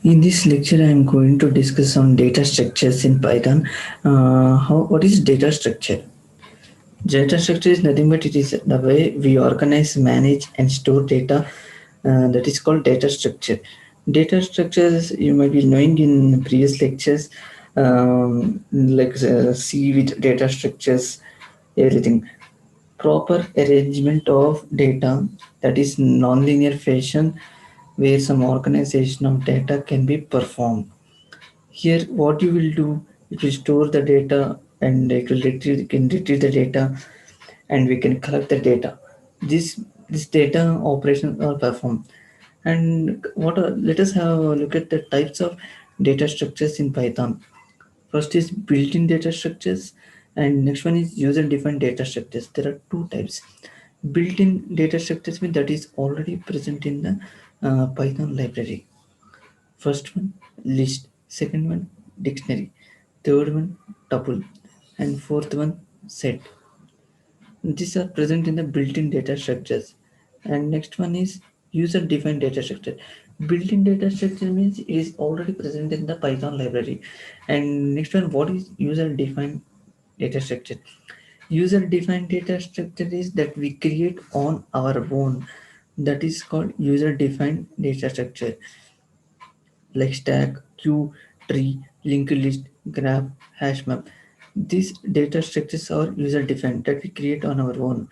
In this lecture, I am going to discuss on data structures in Python. What is data structure? Data structure is nothing but it is the way we organize, manage, and store data. That is called data structure. Data structures you might be knowing in previous lectures, like C with data structures, everything. Proper arrangement of data, that is nonlinear fashion, where some organization of data can be performed. Here, what you will do, it will store the data and it will retrieve, can retrieve the data, and we can collect the data. This data operations are performed. And let us have a look at the types of data structures in Python. First is built-in data structures, and next one is user-defined data structures. There are two types. Built-in data structures mean that is already present in the Python library. First one, list. Second one, dictionary. Third one, tuple. And fourth one, set. These are present in the built-in data structures. And next one is user-defined data structure. Built-in data structure means it is already present in the Python library. And next one, what is user-defined data structure? User-defined data structure is that we create on our own. That is called user-defined data structure, like stack, queue, tree, linked list, graph, hash map. These data structures are user defined that we create on our own.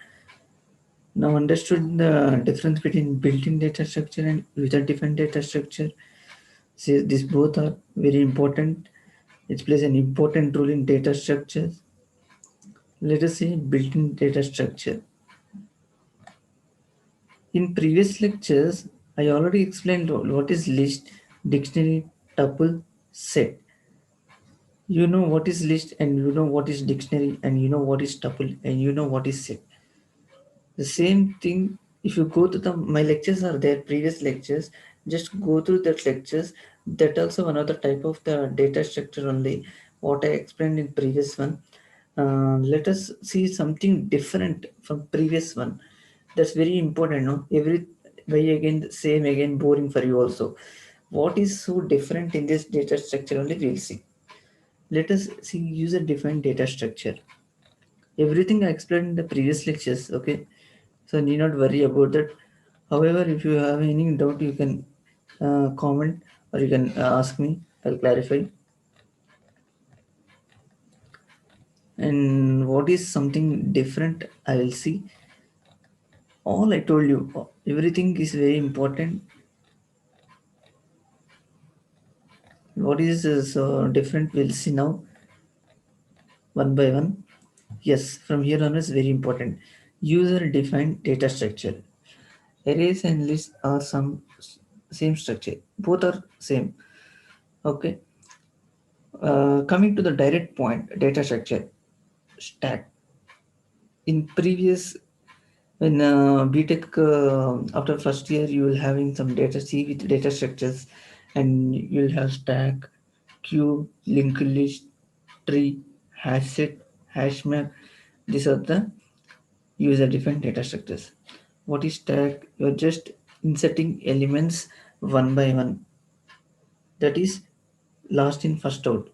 Now understood the difference between built-in data structure and user defined data structure. See, these both are very important. It plays an important role in data structures. Let us say built-in data structure. In previous lectures, I already explained what is list, dictionary, tuple, set. You know what is list, and you know what is dictionary, and you know what is tuple, and you know what is set. The same thing, if you go to the my lectures are there, previous lectures, just go through that lectures. That also one of the type of the data structure only, what I explained in previous one. Let us see something different from previous one. That's very important, no? Every way again, the same again, boring for you also. What is so different in this data structure only we'll see. Let us see user defined data structure. Everything I explained in the previous lectures, okay? So need not worry about that. However, if you have any doubt, you can comment, or you can ask me. I'll clarify. And what is something different, I will see. All I told you, everything is very important. What is so different, we'll see now, one by one. Yes, from here on is very important. User defined data structure. Arrays and lists are some same structure. Both are same. Okay. Coming to the direct point, data structure stack. In previous, when BTech after first year, you will having some data C with data structures, and you'll have stack, queue, linked list, tree, hash set, hash map. These are the user defined data structures. What is stack? You're just inserting elements one by one. That is last in first out.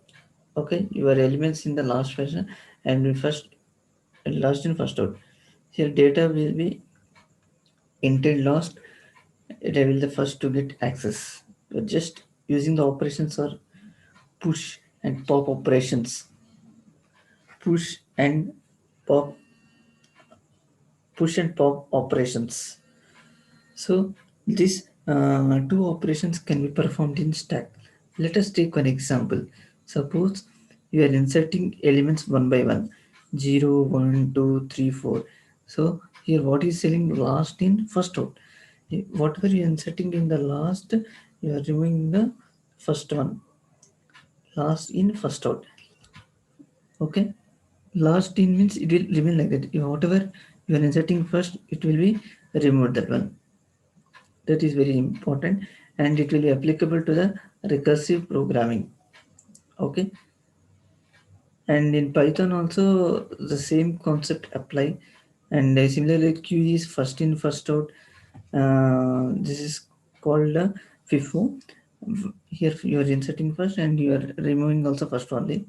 Okay, your elements in the last version, and first and last in first out. Here data will be entered last, it will the first to get access. You're just using the operations or push and pop operations. Push and pop, push and pop operations. So these two operations can be performed in stack. Let us take one example. Suppose you are inserting elements one by one, 0, 1, 2, 3, 4. So here what is selling last in first out. Whatever you are inserting in the last, you are removing the first one. Last in first out. Okay. Last in means it will remain like that. Whatever you are inserting first, it will be removed that one. That is very important, and it will be applicable to the recursive programming. Okay. And in Python also the same concept apply. And similarly, queue is first in first out. This is called FIFO. Here you are inserting first and you are removing also first only.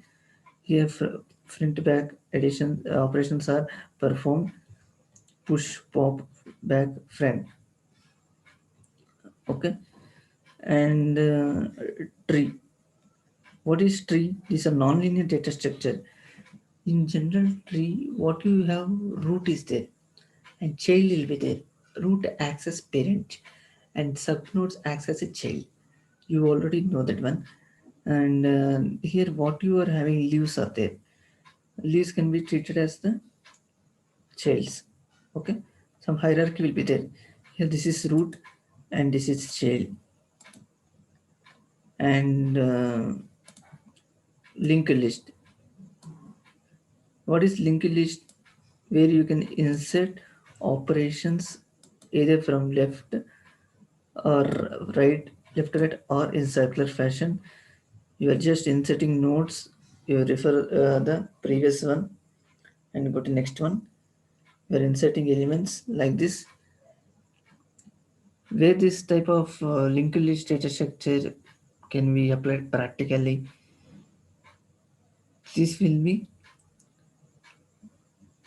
Here front back addition operations are performed, push pop back front. Okay. And tree. What is tree? This is a non-linear data structure. In general tree, what you have, root is there and child will be there. Root acts as parent and subnodes acts as a child. You already know that one. And here what you are having, leaves are there. Leaves can be treated as the childs. Okay, some hierarchy will be there. Here this is root and this is child. And linked list. What is linked list? Where you can insert operations either from left or right, left to right, or in circular fashion. You are just inserting nodes. You refer the previous one and go to next one. You are inserting elements like this. Where this type of linked list data structure can be applied practically, this will be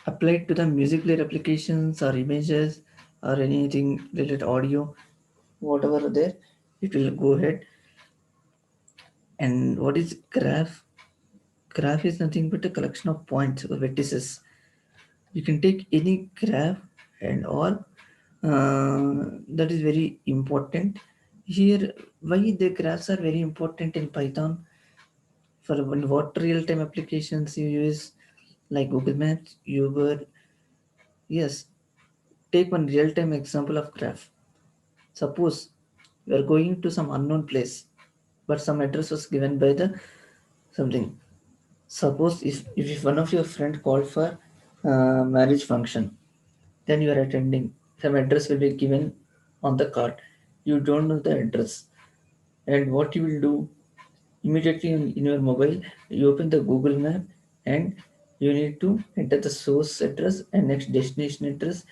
applied to the music player applications or images or anything related audio, whatever there, it will go ahead. And what is graph? Graph is nothing but a collection of points or vertices. You can take any graph and all. That is very important. Here, why the graphs are very important in Python? For what real-time applications you use, like Google Maps, Uber. Yes, take one real-time example of graph. Suppose you are going to some unknown place, but some address was given by the something. Suppose if one of your friend called for marriage function, then you are attending. Some address will be given on the card. You don't know the address, and what you will do immediately in your mobile, you open the Google Map and you need to enter the source address and next destination address.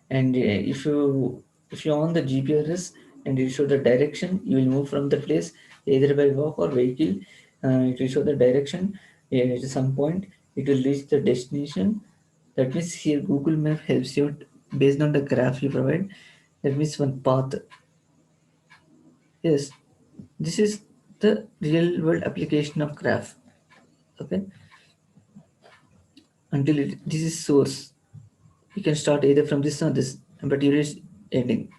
And if you on the GPS and you show the direction, you will move from the place either by walk or vehicle. It will show the direction. At some point it will reach the destination. That means here Google Map helps you based on the graph you provide. That means one path. Yes, this is the real world application of graph. Okay, until this is source, you can start either from this or this, but you reach ending.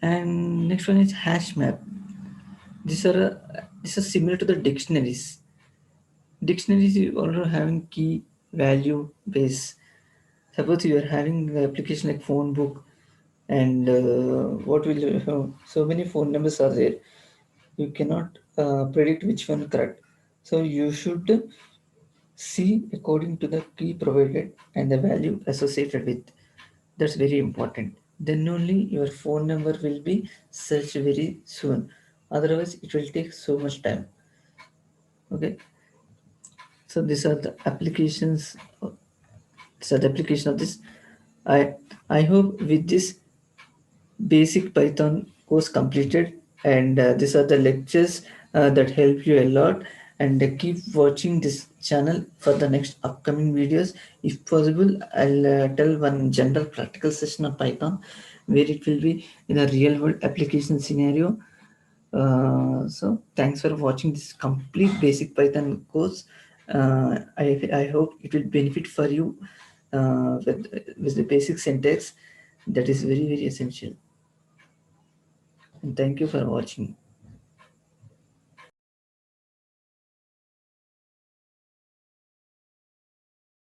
And next one is hash map. These are similar to the dictionaries. Dictionaries you also having key value base. Suppose you are having the application like phone book, and what will you have? So many phone numbers are there. You cannot predict which one correct. So you should see according to the key provided and the value associated with. That's very important. Then only your phone number will be searched very soon. Otherwise, it will take so much time. Okay. So these are the applications. These are the application of this. I I hope with this basic Python course completed, and these are the lectures that help you a lot. And keep watching this channel for the next upcoming videos. If possible, I'll tell one general practical session of Python where it will be in a real world application scenario. So thanks for watching this complete basic Python course. I hope it will benefit for you with the basic syntax that is very essential. And thank you for watching.